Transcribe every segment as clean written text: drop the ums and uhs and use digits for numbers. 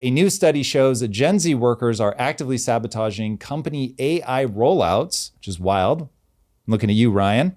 A new study shows that Gen Z workers are actively sabotaging company AI rollouts, which is wild. I'm looking at you, Ryan.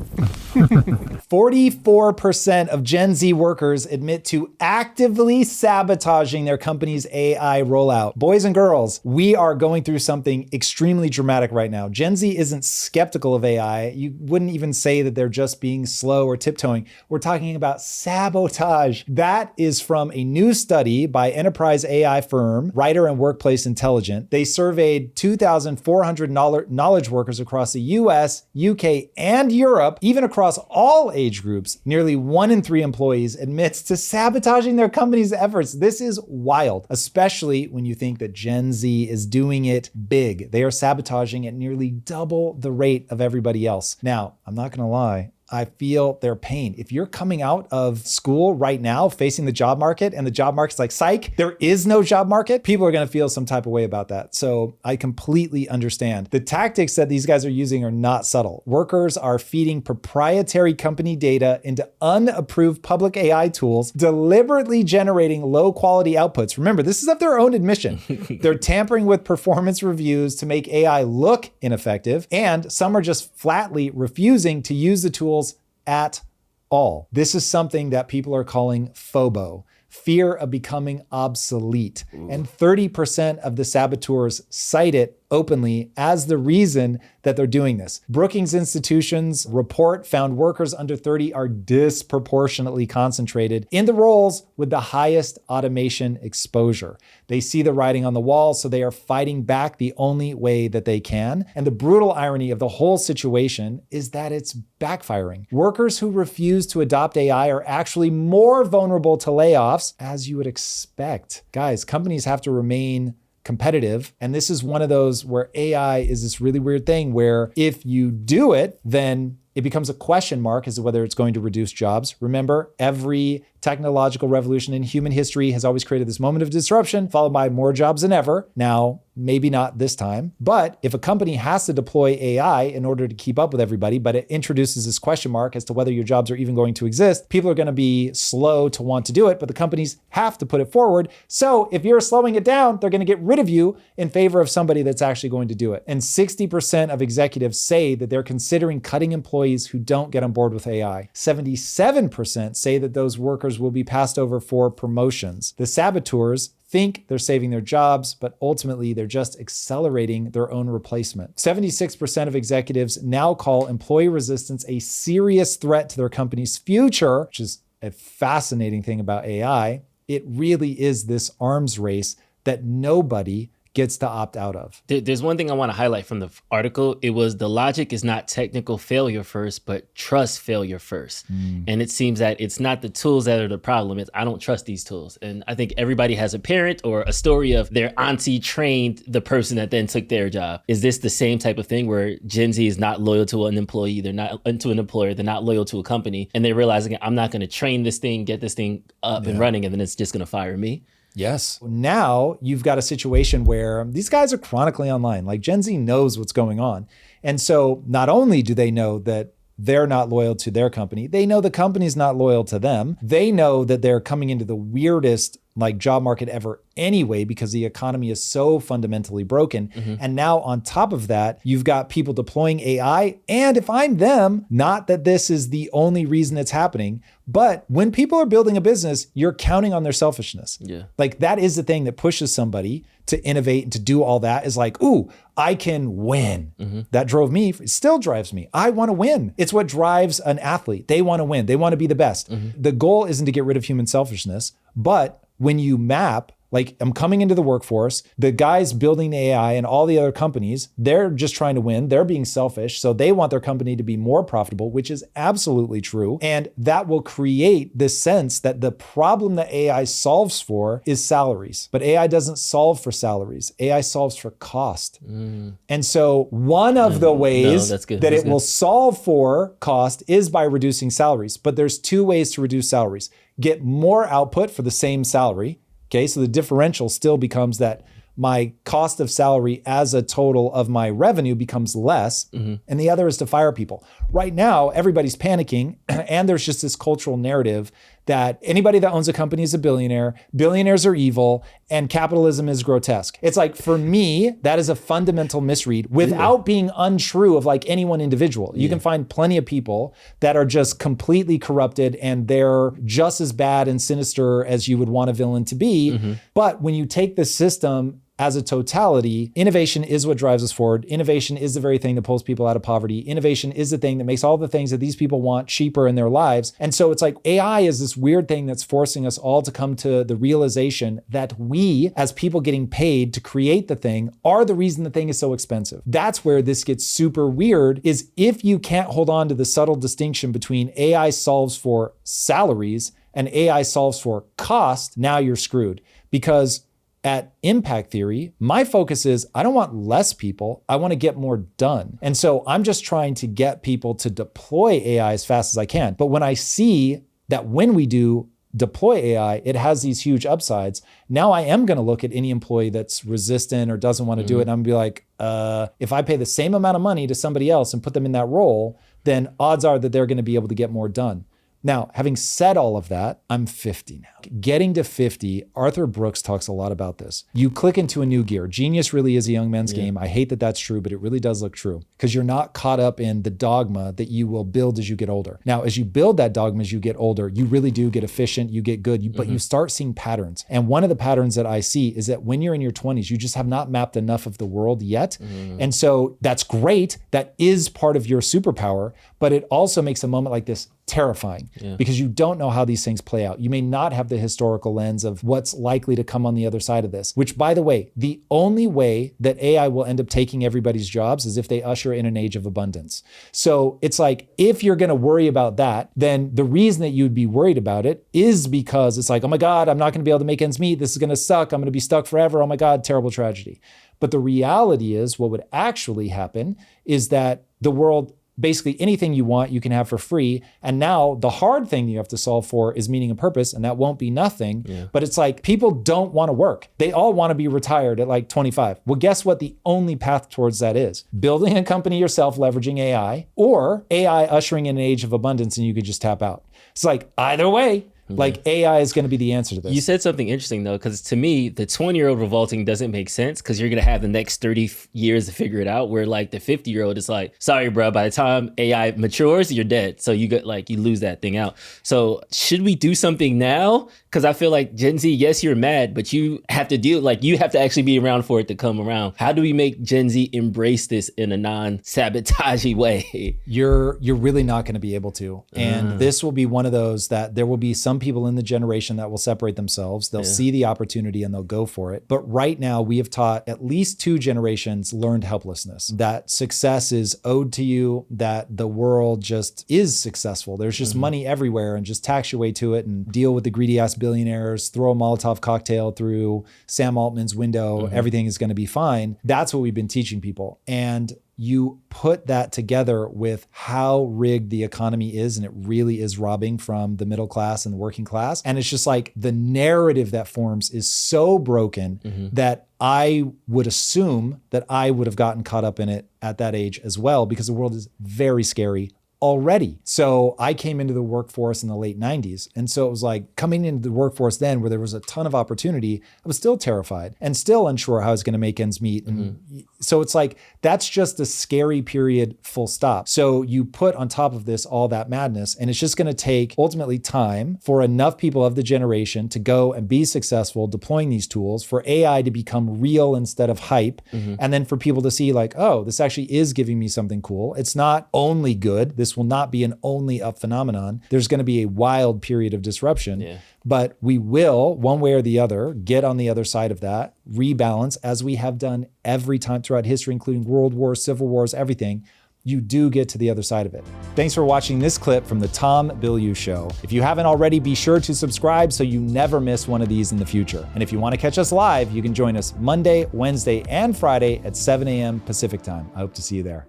44% of Gen Z workers admit to actively sabotaging their company's AI rollout. Boys and girls, we are going through something extremely dramatic right now. Gen Z isn't skeptical of AI. You wouldn't even say that they're just being slow or tiptoeing. We're talking about sabotage. That is from a new study by enterprise AI firm, Writer and Workplace Intelligence. They surveyed 2,400 knowledge workers across the US, UK, and Europe, even across all age groups. Nearly 1 in 3 employees admits to sabotaging their company's efforts. This is wild, especially when you think that Gen Z is doing it big. They are sabotaging at nearly double the rate of everybody else. Now, I'm not gonna lie, I feel their pain. If you're coming out of school right now facing the job market and the job market's like, psych, there is no job market, people are gonna feel some type of way about that. So I completely understand. The tactics that these guys are using are not subtle. Workers are feeding proprietary company data into unapproved public AI tools, deliberately generating low quality outputs. Remember, this is of their own admission. They're tampering with performance reviews to make AI look ineffective, and some are just flatly refusing to use the tools at all. This is something that people are calling FOMO, fear of becoming obsolete. Ooh. And 30% of the saboteurs cite it openly as the reason that they're doing this. Brookings Institution's report found workers under 30 are disproportionately concentrated in the roles with the highest automation exposure. They see the writing on the wall, so they are fighting back the only way that they can. And the brutal irony of the whole situation is that it's backfiring. Workers who refuse to adopt AI are actually more vulnerable to layoffs, as you would expect. Guys, companies have to remain competitive. And this is one of those where AI is this really weird thing where if you do it, then it becomes a question mark as to whether it's going to reduce jobs. Remember, every technological revolution in human history has always created this moment of disruption, followed by more jobs than ever. Now, maybe not this time, but if a company has to deploy AI in order to keep up with everybody, but it introduces this question mark as to whether your jobs are even going to exist, people are going to be slow to want to do it, but the companies have to put it forward. So if you're slowing it down, they're going to get rid of you in favor of somebody that's actually going to do it. And 60% of executives say that they're considering cutting employees who don't get on board with AI. 77% say that those workers will be passed over for promotions. The saboteurs think they're saving their jobs, but ultimately they're just accelerating their own replacement. 76% of executives now call employee resistance a serious threat to their company's future, which is a fascinating thing about AI. It really is this arms race that nobody gets to opt out of. There's one thing I want to highlight from the article. It was the logic is not technical failure first, but trust failure first. And it seems that it's not the tools that are the problem. It's I don't trust these tools. And I think everybody has a parent or a story of their auntie trained the person that then took their job. Is this the same type of thing where Gen Z is not loyal to an employee, they're not to an employer, they're not loyal to a company, and they're realizing I'm not going to train this thing, get this thing up and running, and then it's just going to fire me? Yes. Now you've got a situation where these guys are chronically online. Like Gen Z knows what's going on. And so not only do they know that they're not loyal to their company, they know the company's not loyal to them. They know that they're coming into the weirdest job market ever anyway, because the economy is so fundamentally broken. And now on top of that, you've got people deploying AI. And if I'm them, not that this is the only reason it's happening, but when people are building a business, you're counting on their selfishness. Yeah. That is the thing that pushes somebody to innovate and to do all that is ooh, I can win. That drove me, it still drives me. I want to win. It's what drives an athlete. They want to win. They want to be the best. The goal isn't to get rid of human selfishness, but when you map, I'm coming into the workforce, the guys building the AI and all the other companies, they're just trying to win. They're being selfish. So they want their company to be more profitable, which is absolutely true. And that will create this sense that the problem that AI solves for is salaries. But AI doesn't solve for salaries. AI solves for cost. And so one of the ways that it will solve for cost is by reducing salaries. But there's 2 ways to reduce salaries. Get more output for the same salary. Okay, so the differential still becomes that my cost of salary as a total of my revenue becomes less. And the other is to fire people. Right now, everybody's panicking, and there's just this cultural narrative that anybody that owns a company is a billionaire, billionaires are evil, and capitalism is grotesque. It's like, for me, that is a fundamental misread without being untrue of like any one individual. You can find plenty of people that are just completely corrupted and they're just as bad and sinister as you would want a villain to be. But when you take the system as a totality, innovation is what drives us forward. Innovation is the very thing that pulls people out of poverty. Innovation is the thing that makes all the things that these people want cheaper in their lives. And so it's like AI is this weird thing that's forcing us all to come to the realization that we, as people getting paid to create the thing, are the reason the thing is so expensive. That's where this gets super weird, is if you can't hold on to the subtle distinction between AI solves for salaries and AI solves for cost, now you're screwed. Because at impact theory, my focus is I don't want less people, I want to get more done. And so I'm just trying to get people to deploy AI as fast as I can. But when I see that when we do deploy AI, it has these huge upsides, now I am going to look at any employee that's resistant or doesn't want to do it. And I'm going to be like, if I pay the same amount of money to somebody else and put them in that role, then odds are that they're going to be able to get more done. Now, having said all of that, I'm 50 now. Getting to 50, Arthur Brooks talks a lot about this. You click into a new gear. Genius really is a young man's game. I hate that that's true, but it really does look true because you're not caught up in the dogma that you will build as you get older. Now, as you build that dogma as you get older, you really do get efficient, you get good, but you start seeing patterns. And one of the patterns that I see is that when you're in your 20s, you just have not mapped enough of the world yet. And so that's great. That is part of your superpower, but it also makes a moment like this terrifying because you don't know how these things play out. You may not have the historical lens of what's likely to come on the other side of this, which, by the way, the only way that AI will end up taking everybody's jobs is if they usher in an age of abundance. So it's like, if you're going to worry about that, then the reason that you'd be worried about it is because it's like, oh my God, I'm not going to be able to make ends meet. This is going to suck. I'm going to be stuck forever. Oh my God, terrible tragedy. But the reality is what would actually happen is that the world, basically anything you want, you can have for free. And now the hard thing you have to solve for is meaning and purpose. And that won't be nothing. But it's like, people don't want to work. They all want to be retired at like 25. Well, guess what? The only path towards that is building a company yourself, leveraging AI, or AI ushering in an age of abundance and you could just tap out. It's like, either way, like AI is going to be the answer to this. You said something interesting though, because to me, the 20-year-old revolting doesn't make sense because you're going to have the next 30 years to figure it out. Where like the 50-year-old is like, sorry, bro, by the time AI matures, you're dead. So you get like, you lose that thing out. So should we do something now? Because I feel like Gen Z, yes, you're mad, but you have to deal, like you have to actually be around for it to come around. How do we make Gen Z embrace this in a non-sabotagey way? You're really not going to be able to. And this will be one of those that there will be some people in the generation that will separate themselves. They'll see the opportunity and they'll go for it. But right now we have taught at least 2 generations learned helplessness, that success is owed to you, that the world just is successful. There's just money everywhere and just tax your way to it and deal with the greedy ass billionaires, throw a Molotov cocktail through Sam Altman's window. Everything is going to be fine. That's what we've been teaching people. And you put that together with how rigged the economy is, and it really is robbing from the middle class and the working class. And it's just like the narrative that forms is so broken that I would assume that I would have gotten caught up in it at that age as well, because the world is very scary already. So I came into the workforce in the late 90s. And so it was like coming into the workforce then where there was a ton of opportunity, I was still terrified and still unsure how I was going to make ends meet. And so it's like, that's just a scary period, full stop. So you put on top of this all that madness, and it's just going to take ultimately time for enough people of the generation to go and be successful deploying these tools, for AI to become real instead of hype. And then for people to see like, oh, this actually is giving me something cool. It's not only good. This will not be an only up phenomenon. There's going to be a wild period of disruption, but we will, one way or the other, get on the other side of that, rebalance, as we have done every time throughout history, including world wars, civil wars, everything. You do get to the other side of it. Thanks for watching this clip from the Tom Bilyeu Show. If you haven't already, be sure to subscribe so you never miss one of these in the future. And if you want to catch us live, you can join us Monday, Wednesday, and Friday at 7 a.m. Pacific time. I hope to see you there.